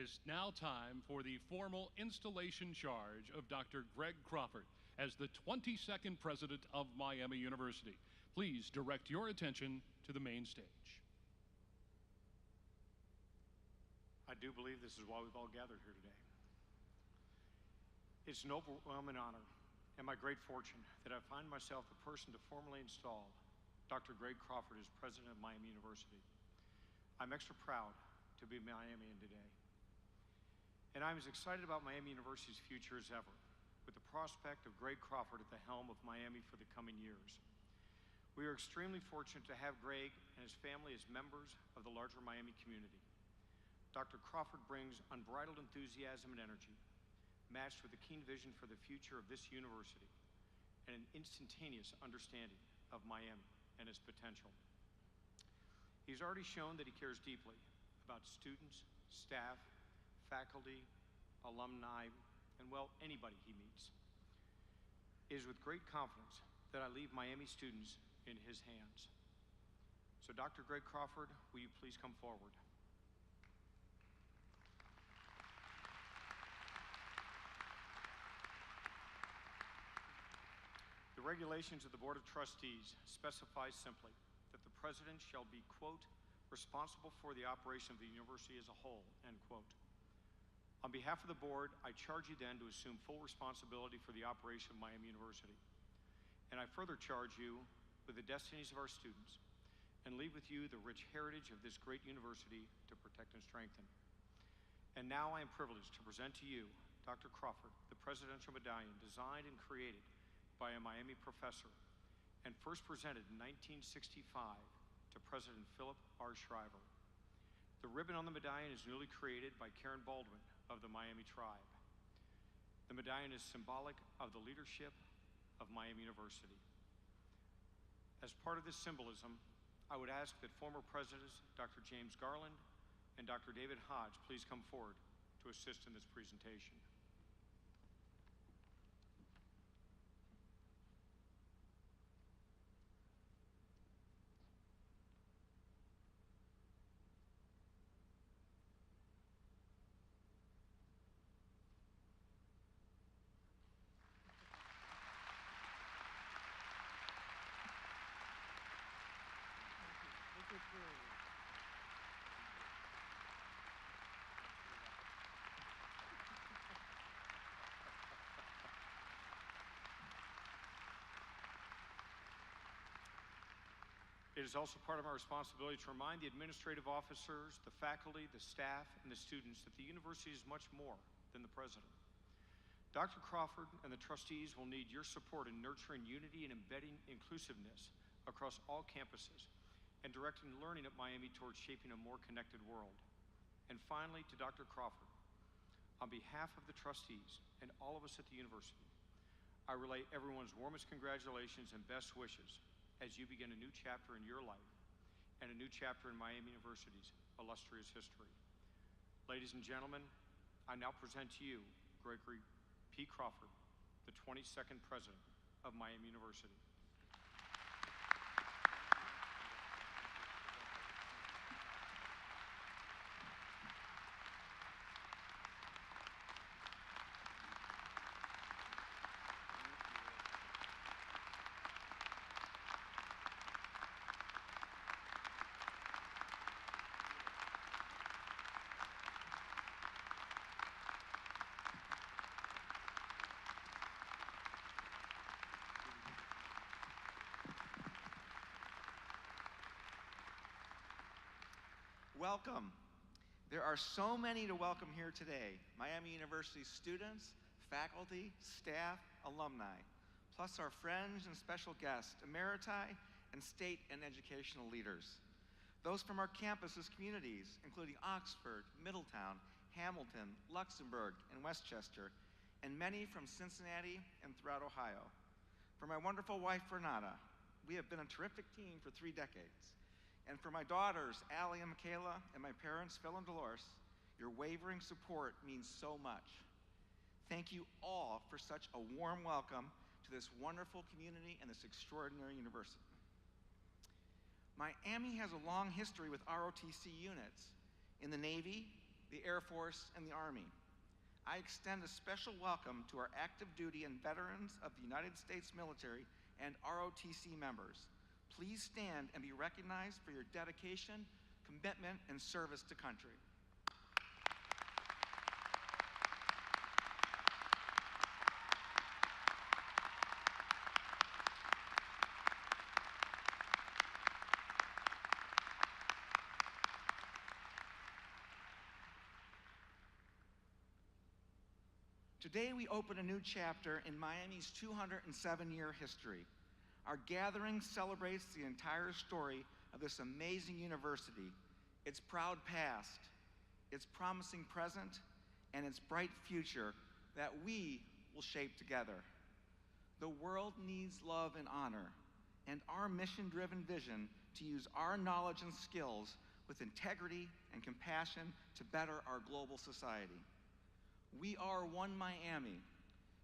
It is now time for the formal installation charge of Dr. Greg Crawford as the 22nd president of Miami University. Please direct your attention to the main stage. I do believe this is why we've all gathered here today. It's an overwhelming honor and my great fortune that I find myself the person to formally install Dr. Greg Crawford as president of Miami University. I'm extra proud to be Miamian today. And I'm as excited about Miami University's future as ever, with the prospect of Greg Crawford at the helm of Miami for the coming years. We are extremely fortunate to have Greg and his family as members of the larger Miami community. Dr. Crawford brings unbridled enthusiasm and energy, matched with a keen vision for the future of this university and an instantaneous understanding of Miami and its potential. He's already shown that he cares deeply about students, staff, faculty, alumni, and well, anybody he meets. It is with great confidence that I leave Miami students in his hands. So Dr. Greg Crawford, will you please come forward? The regulations of the Board of Trustees specify simply that the president shall be, quote, responsible for the operation of the university as a whole, end quote. On behalf of the board, I charge you then to assume full responsibility for the operation of Miami University. And I further charge you with the destinies of our students and leave with you the rich heritage of this great university to protect and strengthen. And now I am privileged to present to you, Dr. Crawford, the Presidential Medallion designed and created by a Miami professor and first presented in 1965 to President Philip R. Shriver. The ribbon on the medallion is newly created by Karen Baldwin of the Miami tribe. The medallion is symbolic of the leadership of Miami University. As part of this symbolism, I would ask that former presidents Dr. James Garland and Dr. David Hodge please come forward to assist in this presentation. It is also part of our responsibility to remind the administrative officers, the faculty, the staff, and the students that the university is much more than the president. Dr. Crawford and the trustees will need your support in nurturing unity and embedding inclusiveness across all campuses and directing learning at Miami towards shaping a more connected world. And finally, to Dr. Crawford, on behalf of the trustees and all of us at the university, I relay everyone's warmest congratulations and best wishes as you begin a new chapter in your life and a new chapter in Miami University's illustrious history. Ladies and gentlemen, I now present to you Gregory P. Crawford, the 22nd president of Miami University. Welcome. There are so many to welcome here today. Miami University students, faculty, staff, alumni, plus our friends and special guests, emeriti, and state and educational leaders. Those from our campus's communities, including Oxford, Middletown, Hamilton, Luxembourg, and Westchester, and many from Cincinnati and throughout Ohio. For my wonderful wife, Renata, we have been a terrific team for 3 decades. And for my daughters, Allie and Michaela, and my parents, Phil and Dolores, your wavering support means so much. Thank you all for such a warm welcome to this wonderful community and this extraordinary university. Miami has a long history with ROTC units. In the Navy, the Air Force, and the Army. I extend a special welcome to our active duty and veterans of the United States military and ROTC members. Please stand and be recognized for your dedication, commitment, and service to country. Today we open a new chapter in Miami's 207-year history. Our gathering celebrates the entire story of this amazing university, its proud past, its promising present, and its bright future that we will shape together. The world needs love and honor, and our mission-driven vision to use our knowledge and skills with integrity and compassion to better our global society. We are one Miami,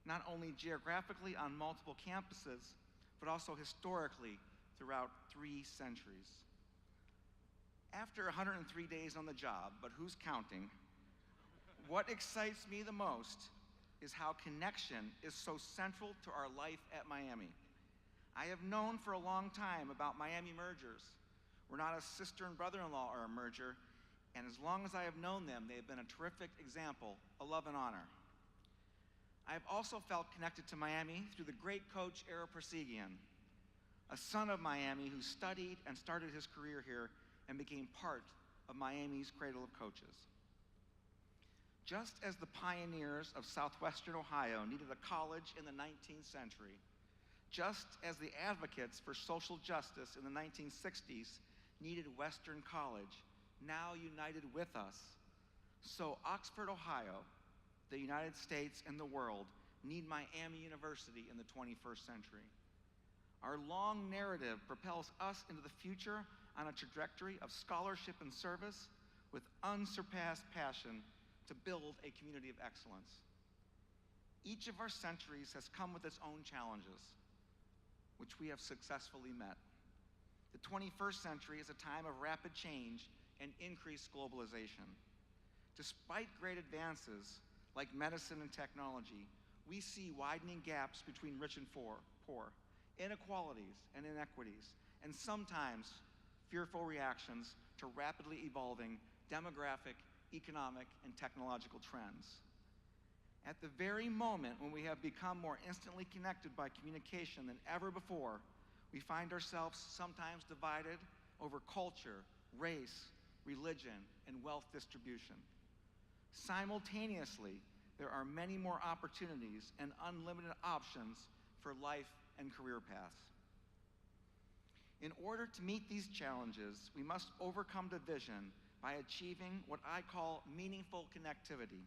not only geographically on multiple campuses, but also historically throughout 3 centuries. After 103 days on the job, but who's counting, what excites me the most is how connection is so central to our life at Miami. I have known for a long time about Miami mergers. We're not a sister and brother-in-law or a merger, and as long as I have known them, they have been a terrific example of love and honor. I have also felt connected to Miami through the great coach, Ara Persegian, a son of Miami who studied and started his career here and became part of Miami's cradle of coaches. Just as the pioneers of southwestern Ohio needed a college in the 19th century, just as the advocates for social justice in the 1960s needed Western College, now united with us, so Oxford, Ohio, the United States, and the world need Miami University in the 21st century. Our long narrative propels us into the future on a trajectory of scholarship and service with unsurpassed passion to build a community of excellence. Each of our centuries has come with its own challenges, which we have successfully met. The 21st century is a time of rapid change and increased globalization. Despite great advances like medicine and technology, we see widening gaps between rich and poor, inequalities and inequities, and sometimes fearful reactions to rapidly evolving demographic, economic, and technological trends. At the very moment when we have become more instantly connected by communication than ever before, we find ourselves sometimes divided over culture, race, religion, and wealth distribution. Simultaneously, there are many more opportunities and unlimited options for life and career paths. In order to meet these challenges, we must overcome division by achieving what I call meaningful connectivity,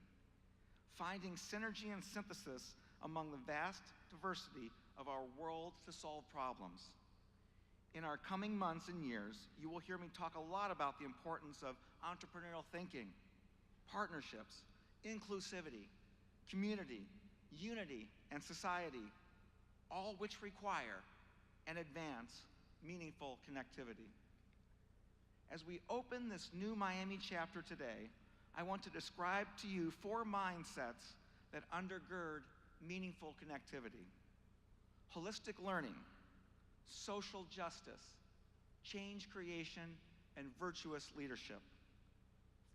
finding synergy and synthesis among the vast diversity of our world to solve problems. In our coming months and years, you will hear me talk a lot about the importance of entrepreneurial thinking, partnerships, inclusivity, community, unity, and society, all which require and advance meaningful connectivity. As we open this new Miami chapter today, I want to describe to you 4 mindsets that undergird meaningful connectivity: holistic learning, social justice, change creation, and virtuous leadership.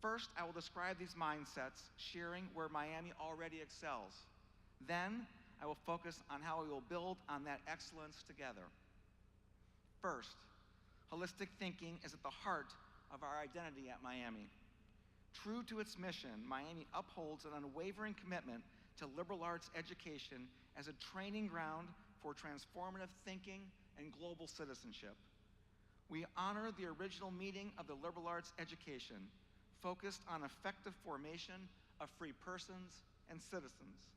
First, I will describe these mindsets, sharing where Miami already excels. Then, I will focus on how we will build on that excellence together. First, holistic thinking is at the heart of our identity at Miami. True to its mission, Miami upholds an unwavering commitment to liberal arts education as a training ground for transformative thinking and global citizenship. We honor the original meaning of the liberal arts education, focused on effective formation of free persons and citizens,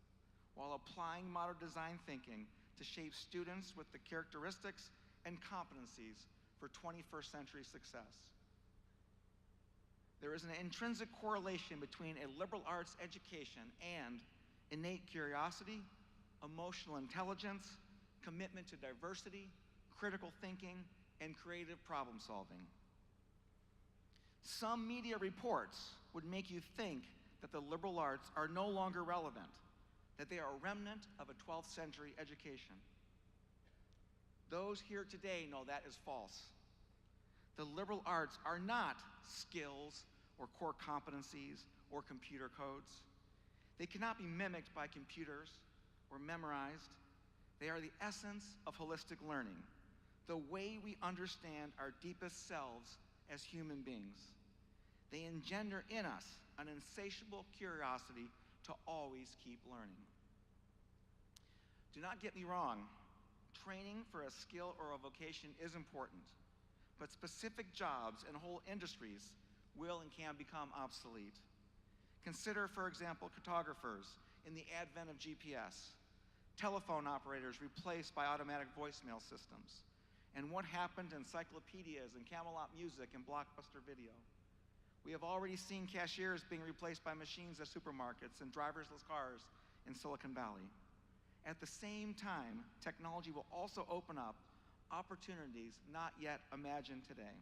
while applying modern design thinking to shape students with the characteristics and competencies for 21st century success. There is an intrinsic correlation between a liberal arts education and innate curiosity, emotional intelligence, commitment to diversity, critical thinking, and creative problem solving. Some media reports would make you think that the liberal arts are no longer relevant, that they are a remnant of a 12th century education. Those here today know that is false. The liberal arts are not skills or core competencies or computer codes. They cannot be mimicked by computers or memorized. They are the essence of holistic learning, the way we understand our deepest selves as human beings. They engender in us an insatiable curiosity to always keep learning. Do not get me wrong, training for a skill or a vocation is important, but specific jobs and whole industries will and can become obsolete. Consider, for example, cartographers in the advent of GPS, telephone operators replaced by automatic voicemail systems, and what happened to encyclopedias and Camelot music and Blockbuster video. We have already seen cashiers being replaced by machines at supermarkets and driverless cars in Silicon Valley. At the same time, technology will also open up opportunities not yet imagined today.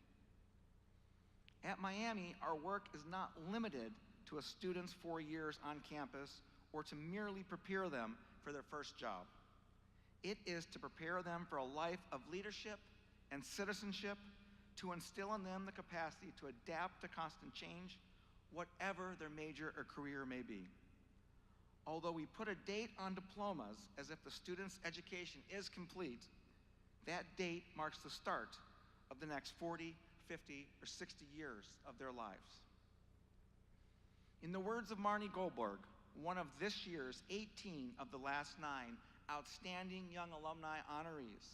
At Miami, our work is not limited to a student's 4 years on campus or to merely prepare them for their first job. It is to prepare them for a life of leadership and citizenship, to instill in them the capacity to adapt to constant change, whatever their major or career may be. Although we put a date on diplomas as if the student's education is complete, that date marks the start of the next 40, 50, or 60 years of their lives. In the words of Marnie Goldberg, one of this year's 18 of the last 9 outstanding young alumni honorees,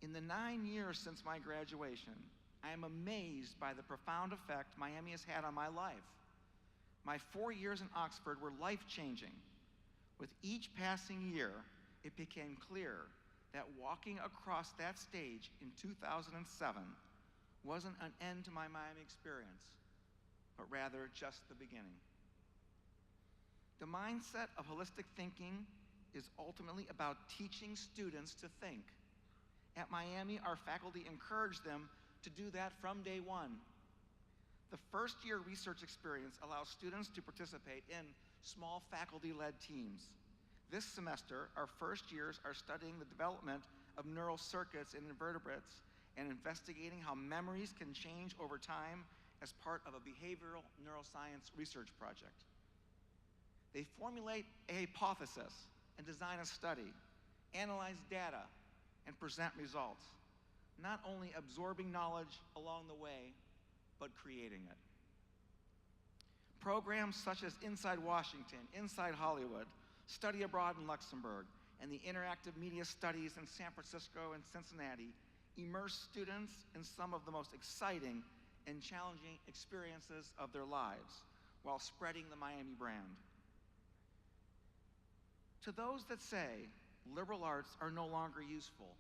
in the 9 years since my graduation, I am amazed by the profound effect Miami has had on my life. My 4 years in Oxford were life-changing. With each passing year, it became clear that walking across that stage in 2007 wasn't an end to my Miami experience, but rather just the beginning. The mindset of holistic thinking is ultimately about teaching students to think. At Miami, our faculty encourage them to do that from day one. The first-year research experience allows students to participate in small faculty-led teams. This semester, our first years are studying the development of neural circuits in invertebrates and investigating how memories can change over time as part of a behavioral neuroscience research project. They formulate a hypothesis and design a study, analyze data, and present results, not only absorbing knowledge along the way, but creating it. Programs such as Inside Washington, Inside Hollywood, Study Abroad in Luxembourg, and the Interactive Media Studies in San Francisco and Cincinnati immerse students in some of the most exciting and challenging experiences of their lives while spreading the Miami brand. To those that say liberal arts are no longer useful,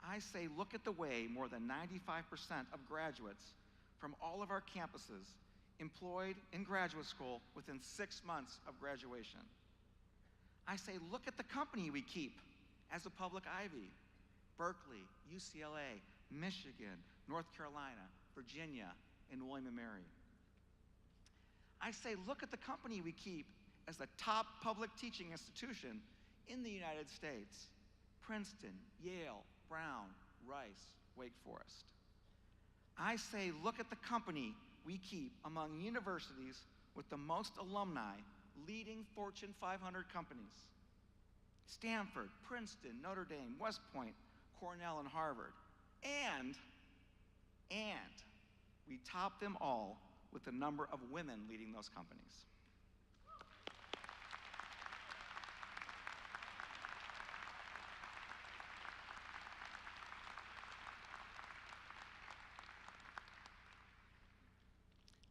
I say look at the way more than 95% of graduates from all of our campuses employed in graduate school within 6 months of graduation. I say look at the company we keep as a public Ivy: Berkeley, UCLA, Michigan, North Carolina, Virginia, and William & Mary. I say look at the company we keep as the top public teaching institution in the United States: Princeton, Yale, Brown, Rice, Wake Forest. I say look at the company we keep among universities with the most alumni leading Fortune 500 companies: Stanford, Princeton, Notre Dame, West Point, Cornell, and Harvard. And we top them all with the number of women leading those companies.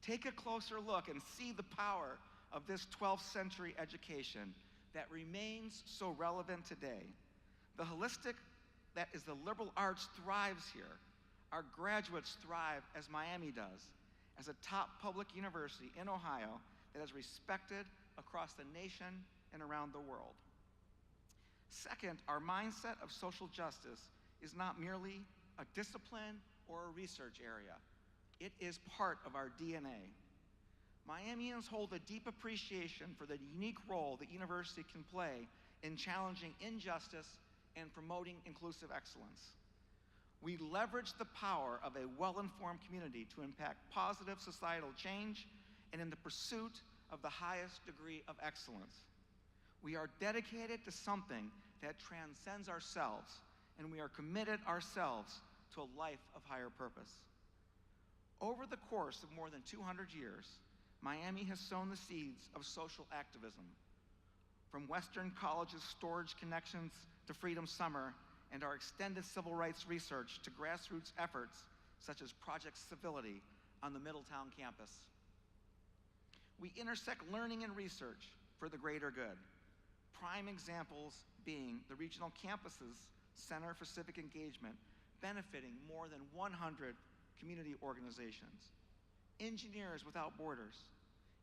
Take a closer look and see the power of this 12th century education that remains so relevant today. The holistic, that is the liberal arts, thrives here. Our graduates thrive as Miami does, as a top public university in Ohio that is respected across the nation and around the world. Second, our mindset of social justice is not merely a discipline or a research area. It is part of our DNA. Miamians hold a deep appreciation for the unique role the university can play in challenging injustice and promoting inclusive excellence. We leverage the power of a well-informed community to impact positive societal change and in the pursuit of the highest degree of excellence. We are dedicated to something that transcends ourselves, and we are committed ourselves to a life of higher purpose. Over the course of more than 200 years, Miami has sown the seeds of social activism. From Western College's storage connections to Freedom Summer and our extended civil rights research to grassroots efforts such as Project Civility on the Middletown campus. We intersect learning and research for the greater good. Prime examples being the regional campus's Center for Civic Engagement, benefiting more than 100 community organizations, Engineers Without Borders,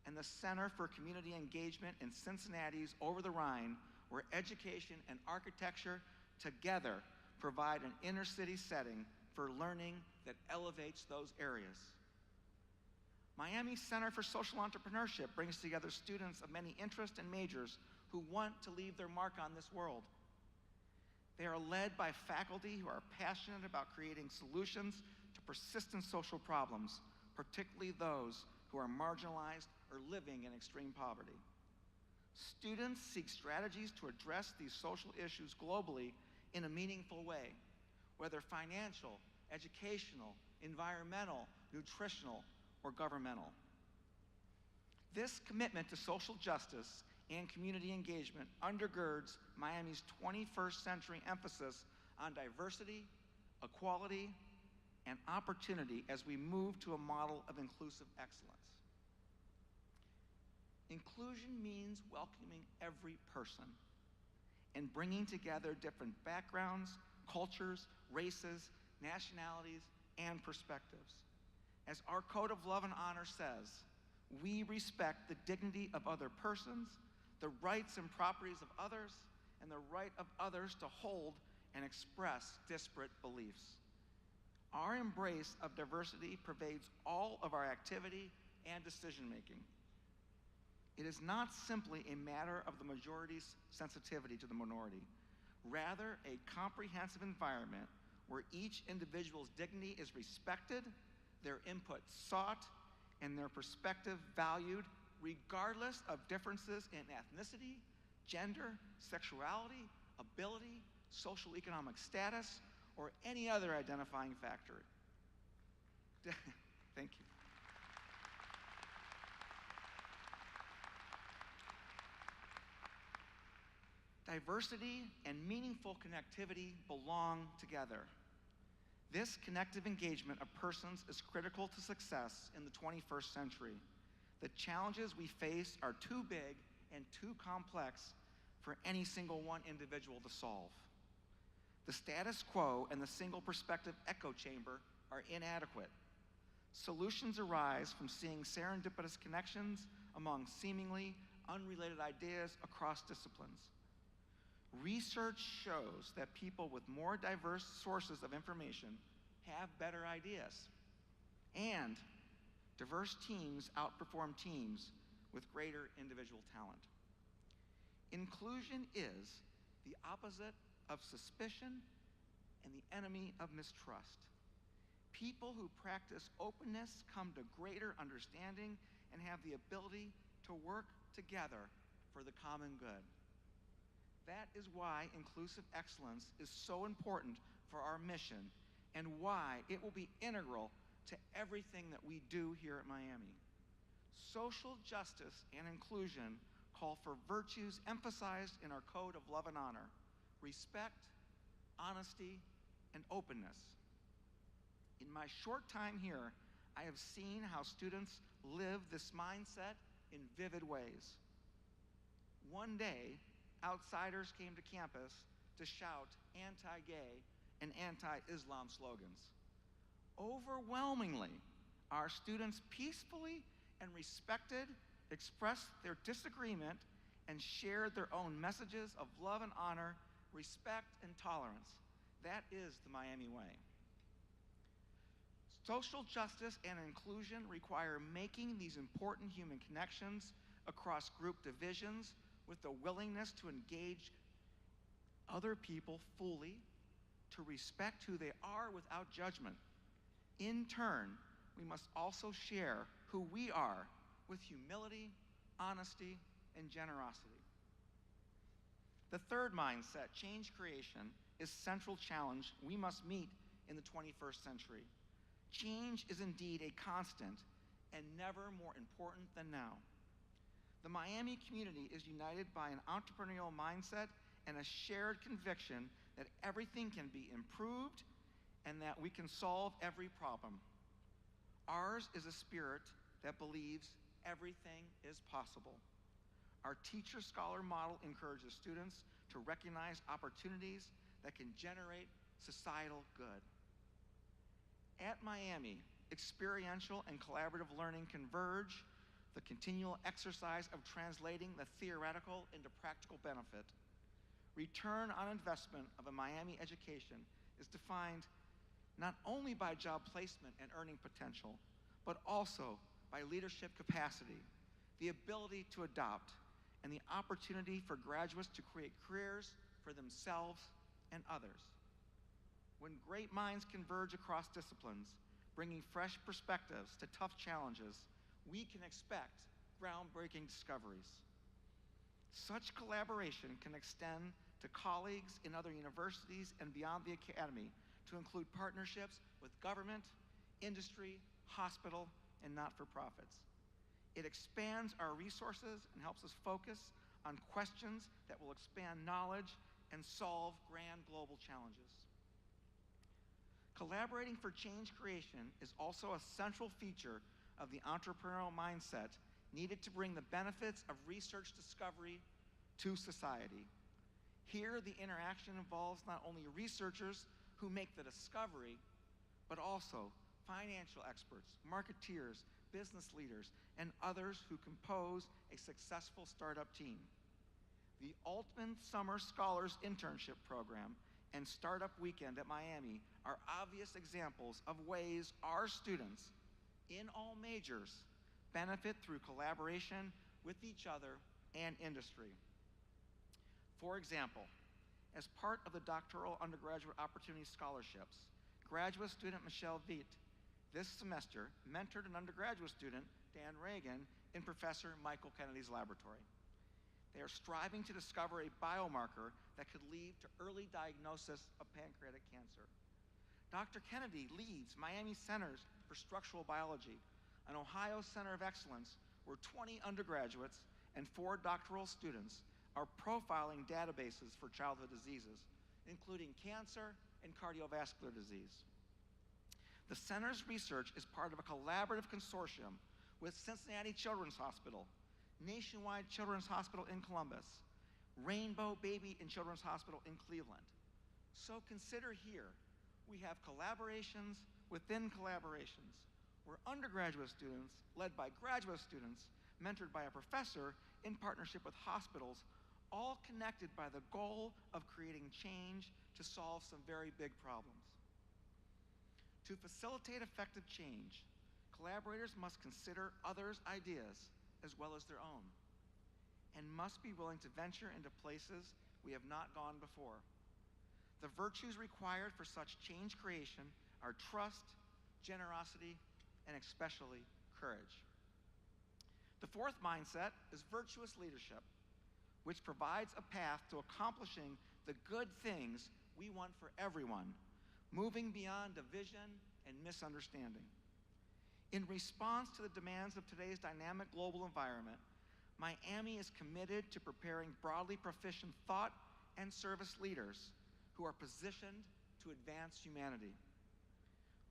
and the Center for Community Engagement in Cincinnati's Over the Rhine, where education and architecture together provide an inner-city setting for learning that elevates those areas. Miami Center for Social Entrepreneurship brings together students of many interests and majors who want to leave their mark on this world. They are led by faculty who are passionate about creating solutions to persistent social problems, particularly those who are marginalized or living in extreme poverty. Students seek strategies to address these social issues globally in a meaningful way, whether financial, educational, environmental, nutritional, or governmental. This commitment to social justice and community engagement undergirds Miami's 21st century emphasis on diversity, equality, and opportunity as we move to a model of inclusive excellence. Inclusion means welcoming every person and bringing together different backgrounds, cultures, races, nationalities, and perspectives. As our Code of Love and Honor says, we respect the dignity of other persons, the rights and properties of others, and the right of others to hold and express disparate beliefs. Our embrace of diversity pervades all of our activity and decision-making. It is not simply a matter of the majority's sensitivity to the minority, rather a comprehensive environment where each individual's dignity is respected, their input sought, and their perspective valued, regardless of differences in ethnicity, gender, sexuality, ability, social economic status, or any other identifying factor. Thank you. Diversity and meaningful connectivity belong together. This connective engagement of persons is critical to success in the 21st century. The challenges we face are too big and too complex for any single one individual to solve. The status quo and the single perspective echo chamber are inadequate. Solutions arise from seeing serendipitous connections among seemingly unrelated ideas across disciplines. Research shows that people with more diverse sources of information have better ideas, and diverse teams outperform teams with greater individual talent. Inclusion is the opposite of suspicion and the enemy of mistrust. People who practice openness come to greater understanding and have the ability to work together for the common good. That is why inclusive excellence is so important for our mission and why it will be integral to everything that we do here at Miami. Social justice and inclusion call for virtues emphasized in our Code of Love and Honor: respect, honesty, and openness. In my short time here, I have seen how students live this mindset in vivid ways. One day, outsiders came to campus to shout anti-gay and anti-Islam slogans. Overwhelmingly, our students peacefully and respected expressed their disagreement and shared their own messages of love and honor, respect and tolerance. That is the Miami way. Social justice and inclusion require making these important human connections across group divisions with the willingness to engage other people fully, to respect who they are without judgment. In turn, we must also share who we are with humility, honesty, and generosity. The third mindset, change creation, is a central challenge we must meet in the 21st century. Change is indeed a constant and never more important than now. The Miami community is united by an entrepreneurial mindset and a shared conviction that everything can be improved and that we can solve every problem. Ours is a spirit that believes everything is possible. Our teacher-scholar model encourages students to recognize opportunities that can generate societal good. At Miami, experiential and collaborative learning converge, the continual exercise of translating the theoretical into practical benefit. Return on investment of a Miami education is defined not only by job placement and earning potential, but also by leadership capacity, the ability to adopt, and the opportunity for graduates to create careers for themselves and others. When great minds converge across disciplines, bringing fresh perspectives to tough challenges, we can expect groundbreaking discoveries. Such collaboration can extend to colleagues in other universities and beyond the academy to include partnerships with government, industry, hospital, and not-for-profits. It expands our resources and helps us focus on questions that will expand knowledge and solve grand global challenges. Collaborating for change creation is also a central feature of the entrepreneurial mindset needed to bring the benefits of research discovery to society. Here, the interaction involves not only researchers who make the discovery, but also financial experts, marketeers, business leaders, and others who compose a successful startup team. The Altman Summer Scholars Internship Program and Startup Weekend at Miami are obvious examples of ways our students, in all majors, benefit through collaboration with each other and industry. For example, as part of the Doctoral Undergraduate Opportunity Scholarships, graduate student Michelle Viet this semester mentored an undergraduate student, Dan Reagan, in Professor Michael Kennedy's laboratory. They are striving to discover a biomarker that could lead to early diagnosis of pancreatic cancer. Dr. Kennedy leads Miami Centers for Structural Biology, an Ohio Center of Excellence where 20 undergraduates and 4 doctoral students are profiling databases for childhood diseases, including cancer and cardiovascular disease. The center's research is part of a collaborative consortium with Cincinnati Children's Hospital, Nationwide Children's Hospital in Columbus, Rainbow Baby and Children's Hospital in Cleveland. So consider here, we have collaborations within collaborations, where undergraduate students, led by graduate students, mentored by a professor in partnership with hospitals, all connected by the goal of creating change to solve some very big problems. To facilitate effective change, collaborators must consider others' ideas as well as their own, and must be willing to venture into places we have not gone before. The virtues required for such change creation are trust, generosity, and especially courage. The fourth mindset is virtuous leadership, which provides a path to accomplishing the good things we want for everyone, moving beyond division and misunderstanding. In response to the demands of today's dynamic global environment, Miami is committed to preparing broadly proficient thought and service leaders who are positioned to advance humanity.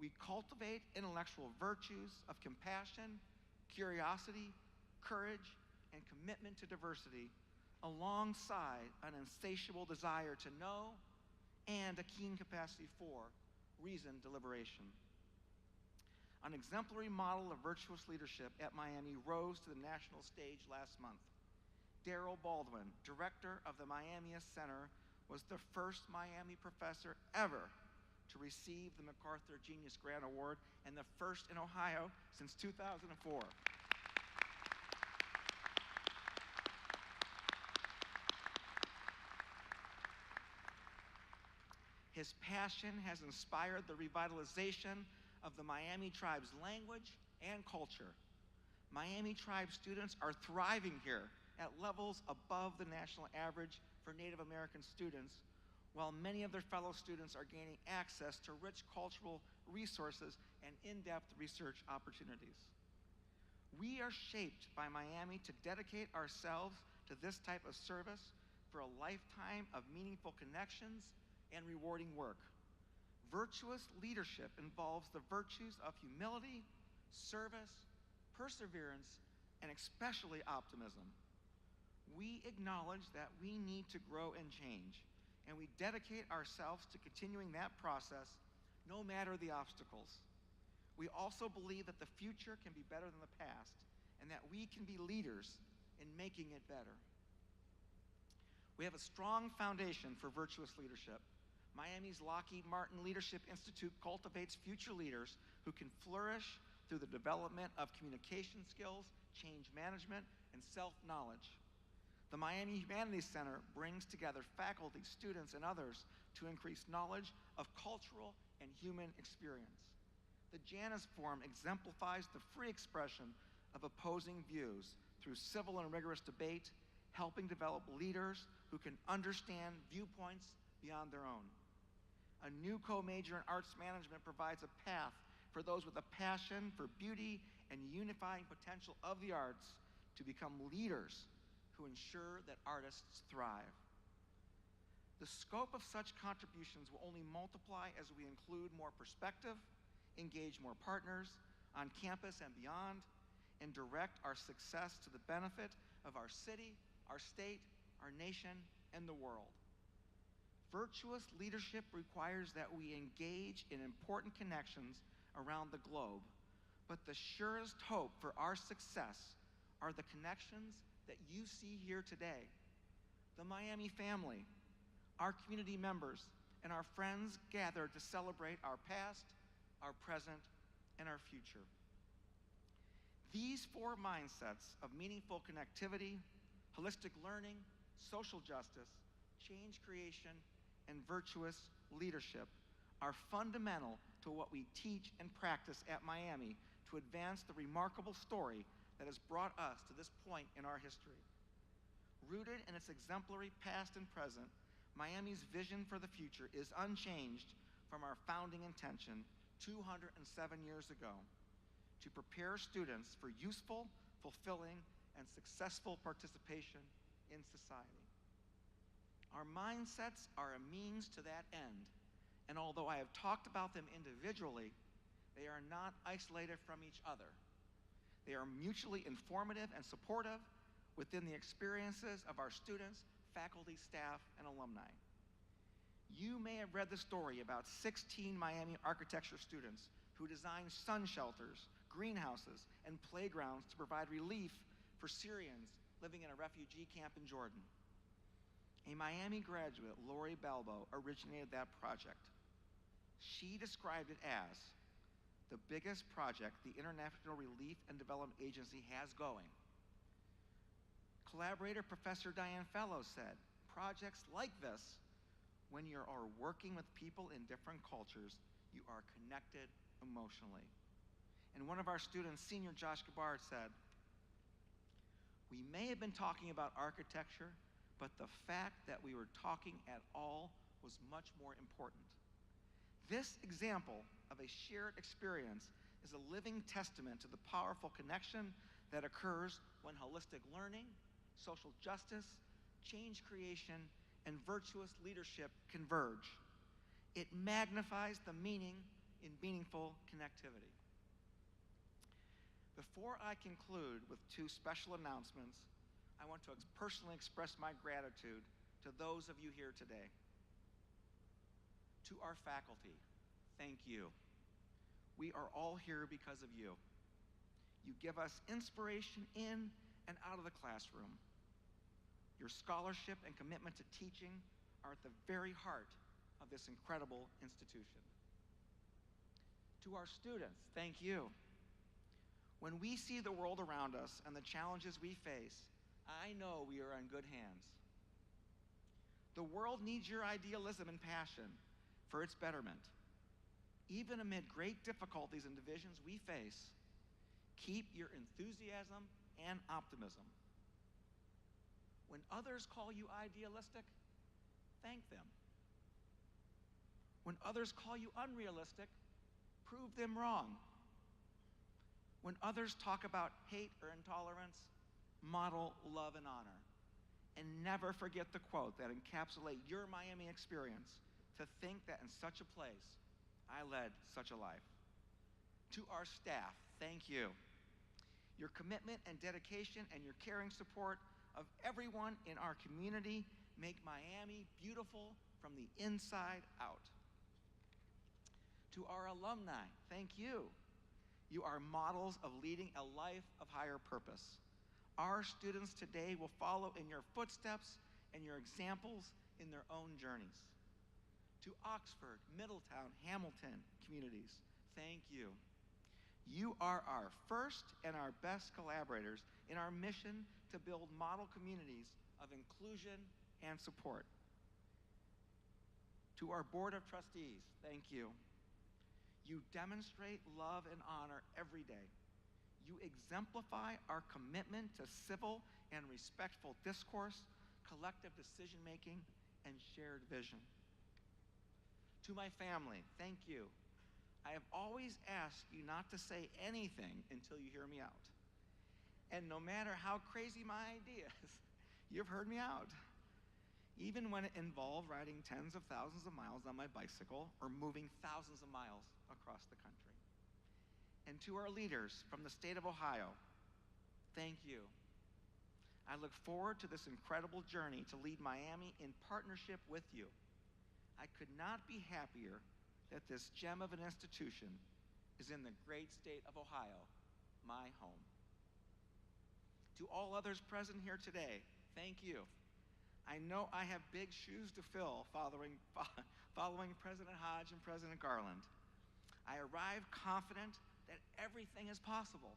We cultivate intellectual virtues of compassion, curiosity, courage, and commitment to diversity, alongside an insatiable desire to know and a keen capacity for reasoned deliberation. An exemplary model of virtuous leadership at Miami rose to the national stage last month. Darrell Baldwin, director of the Miami Center, was the first Miami professor ever to receive the MacArthur Genius Grant Award, and the first in Ohio since 2004. His passion has inspired the revitalization of the Miami Tribe's language and culture. Miami Tribe students are thriving here at levels above the national average for Native American students, while many of their fellow students are gaining access to rich cultural resources and in-depth research opportunities. We are shaped by Miami to dedicate ourselves to this type of service for a lifetime of meaningful connections and rewarding work. Virtuous leadership involves the virtues of humility, service, perseverance, and especially optimism. We acknowledge that we need to grow and change, and we dedicate ourselves to continuing that process no matter the obstacles. We also believe that the future can be better than the past, and that we can be leaders in making it better. We have a strong foundation for virtuous leadership. Miami's Lockheed Martin Leadership Institute cultivates future leaders who can flourish through the development of communication skills, change management, and self-knowledge. The Miami Humanities Center brings together faculty, students, and others to increase knowledge of cultural and human experience. The Janus Forum exemplifies the free expression of opposing views through civil and rigorous debate, helping develop leaders who can understand viewpoints beyond their own. A new co-major in arts management provides a path for those with a passion for beauty and unifying potential of the arts to become leaders who ensure that artists thrive. The scope of such contributions will only multiply as we include more perspective, engage more partners on campus and beyond, and direct our success to the benefit of our city, our state, our nation, and the world. Virtuous leadership requires that we engage in important connections around the globe, but the surest hope for our success are the connections that you see here today. The Miami family, our community members, and our friends gathered to celebrate our past, our present, and our future. These four mindsets of meaningful connectivity, holistic learning, social justice, change creation, and virtuous leadership are fundamental to what we teach and practice at Miami to advance the remarkable story that has brought us to this point in our history. Rooted in its exemplary past and present, Miami's vision for the future is unchanged from our founding intention 207 years ago: to prepare students for useful, fulfilling, and successful participation in society. Our mindsets are a means to that end, and although I have talked about them individually, they are not isolated from each other. They are mutually informative and supportive within the experiences of our students, faculty, staff, and alumni. You may have read the story about 16 Miami architecture students who designed sun shelters, greenhouses, and playgrounds to provide relief for Syrians living in a refugee camp in Jordan. A Miami graduate, Lori Balbo, originated that project. She described it as the biggest project the International Relief and Development Agency has going. Collaborator Professor Diane Fellows said, projects like this, when you are working with people in different cultures, you are connected emotionally. And one of our students, senior Josh Gabbard, said, we may have been talking about architecture, but the fact that we were talking at all was much more important. This example of a shared experience is a living testament to the powerful connection that occurs when holistic learning, social justice, change creation, and virtuous leadership converge. It magnifies the meaning in meaningful connectivity. Before I conclude with two special announcements, I want to personally express my gratitude to those of you here today. To our faculty, thank you. We are all here because of you. You give us inspiration in and out of the classroom. Your scholarship and commitment to teaching are at the very heart of this incredible institution. To our students, thank you. When we see the world around us and the challenges we face, I know we are in good hands. The world needs your idealism and passion for its betterment. Even amid great difficulties and divisions we face, keep your enthusiasm and optimism. When others call you idealistic, thank them. When others call you unrealistic, prove them wrong. When others talk about hate or intolerance, model love and honor. And never forget the quote that encapsulates your Miami experience, to think that in such a place, I led such a life. To our staff, thank you. Your commitment and dedication and your caring support of everyone in our community make Miami beautiful from the inside out. To our alumni, thank you. You are models of leading a life of higher purpose. Our students today will follow in your footsteps and your examples in their own journeys. To Oxford, Middletown, Hamilton communities, thank you. You are our first and our best collaborators in our mission to build model communities of inclusion and support. To our Board of Trustees, thank you. You demonstrate love and honor every day. You exemplify our commitment to civil and respectful discourse, collective decision-making, and shared vision. To my family, thank you. I have always asked you not to say anything until you hear me out. And no matter how crazy my ideas, you've heard me out. Even when it involved riding tens of thousands of miles on my bicycle or moving thousands of miles across the country. And to our leaders from the state of Ohio, thank you. I look forward to this incredible journey to lead Miami in partnership with you. I could not be happier that this gem of an institution is in the great state of Ohio, my home. To all others present here today, thank you. I know I have big shoes to fill following President Hodge and President Garland. I arrive confident that everything is possible,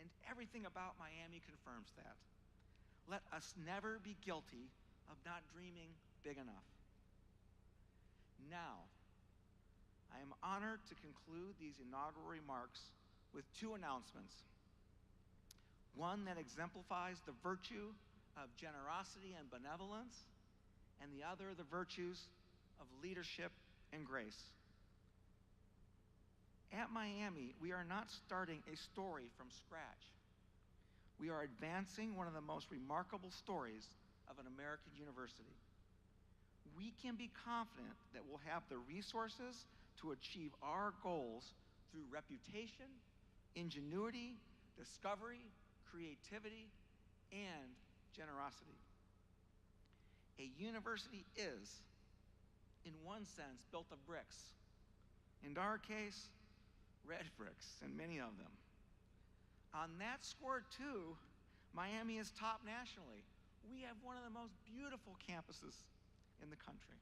and everything about Miami confirms that. Let us never be guilty of not dreaming big enough. Now, I am honored to conclude these inaugural remarks with two announcements. One that exemplifies the virtue of generosity and benevolence, and the other, the virtues of leadership and grace. At Miami, we are not starting a story from scratch. We are advancing one of the most remarkable stories of an American university. We can be confident that we'll have the resources to achieve our goals through reputation, ingenuity, discovery, creativity, and generosity. A university is, in one sense, built of bricks. In our case, red bricks, and many of them. On that score, too, Miami is top nationally. We have one of the most beautiful campuses in the country.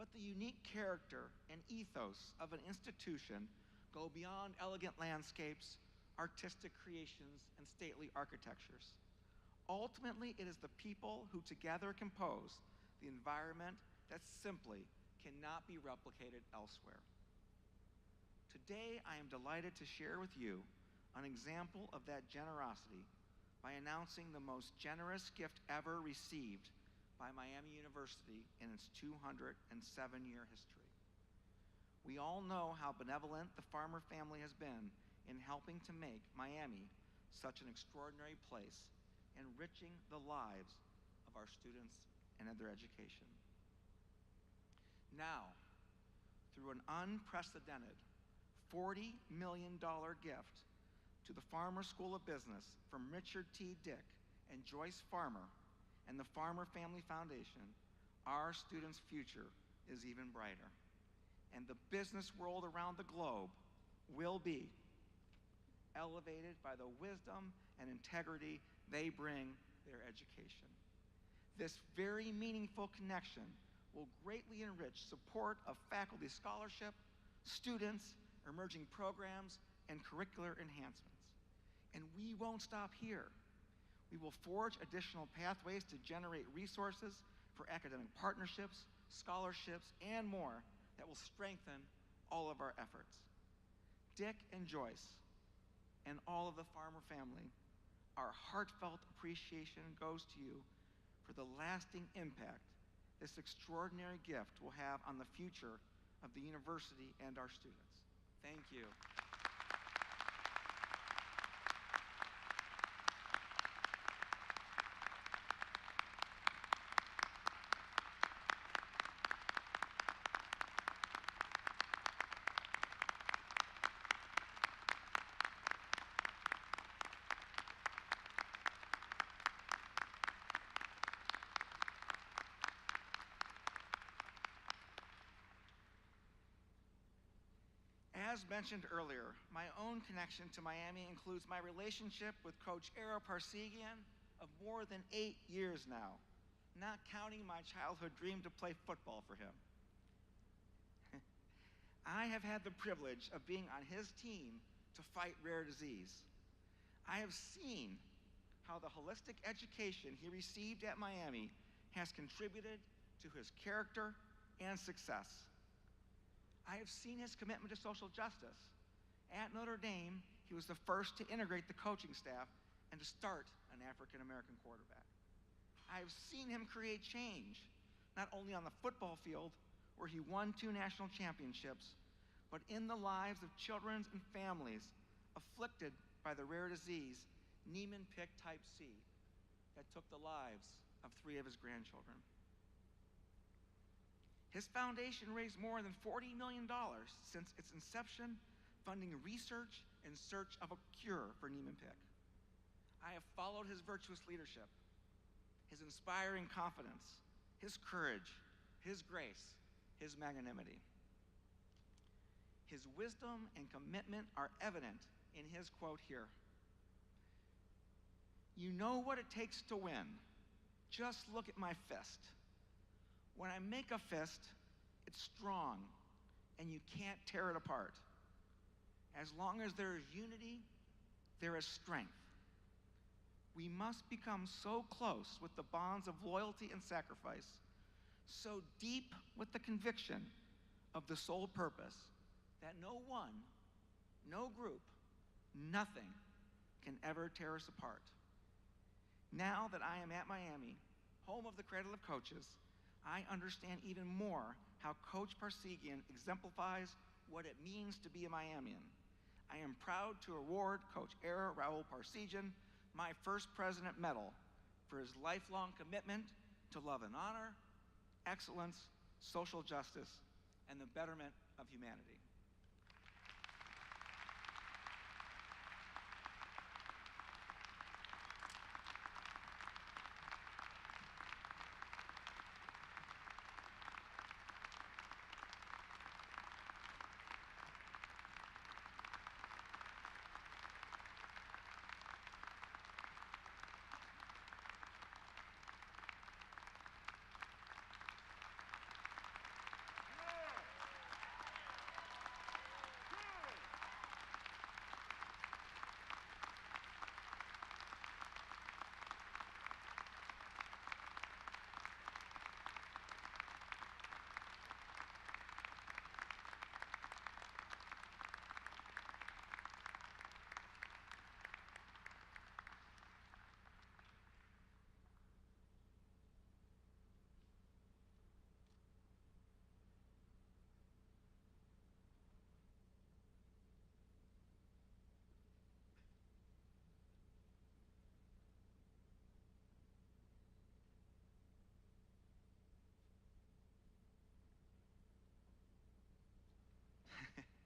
But the unique character and ethos of an institution go beyond elegant landscapes, artistic creations, and stately architectures. Ultimately, it is the people who together compose the environment that simply cannot be replicated elsewhere. Today, I am delighted to share with you an example of that generosity by announcing the most generous gift ever received by Miami University in its 207-year history. We all know how benevolent the Farmer family has been in helping to make Miami such an extraordinary place, enriching the lives of our students and of their education. Now, through an unprecedented $40 million gift to the Farmer School of Business from Richard T. Dick and Joyce Farmer and the Farmer Family Foundation, our students' future is even brighter. And the business world around the globe will be elevated by the wisdom and integrity they bring their education. This very meaningful connection will greatly enrich support of faculty scholarship, students, emerging programs, and curricular enhancements. And we won't stop here. We will forge additional pathways to generate resources for academic partnerships, scholarships, and more that will strengthen all of our efforts. Dick and Joyce and all of the Farmer family, our heartfelt appreciation goes to you for the lasting impact this extraordinary gift will have on the future of the university and our students. Thank you. As mentioned earlier, my own connection to Miami includes my relationship with Coach Ara Parsegian of more than 8 years now, not counting my childhood dream to play football for him. I have had the privilege of being on his team to fight rare disease. I have seen how the holistic education he received at Miami has contributed to his character and success. I have seen his commitment to social justice. At Notre Dame, he was the first to integrate the coaching staff and to start an African-American quarterback. I have seen him create change, not only on the football field, where he won 2 national championships, but in the lives of children and families afflicted by the rare disease, Niemann-Pick type C, that took the lives of 3 of his grandchildren. His foundation raised more than $40 million since its inception, funding research in search of a cure for Niemann-Pick. I have followed his virtuous leadership, his inspiring confidence, his courage, his grace, his magnanimity. His wisdom and commitment are evident in his quote here. "You know what it takes to win. Just look at my fist. When I make a fist, it's strong, and you can't tear it apart. As long as there is unity, there is strength. We must become so close with the bonds of loyalty and sacrifice, so deep with the conviction of the sole purpose, that no one, no group, nothing can ever tear us apart. Now that I am at Miami, home of the cradle of coaches, I understand even more how Coach Parsegian exemplifies what it means to be a Miamian. I am proud to award Coach Ara Raul Parsegian my first President Medal for his lifelong commitment to love and honor, excellence, social justice, and the betterment of humanity."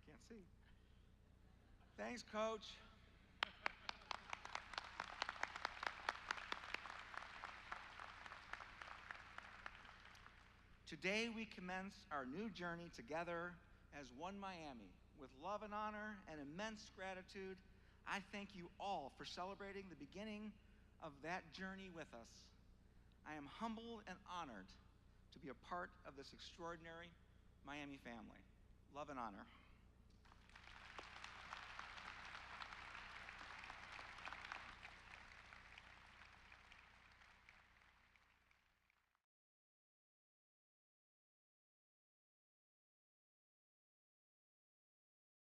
Can't see. Thanks, Coach. Today we commence our new journey together as one Miami. With love and honor and immense gratitude, I thank you all for celebrating the beginning of that journey with us. I am humbled and honored to be a part of this extraordinary Miami family. Love and honor.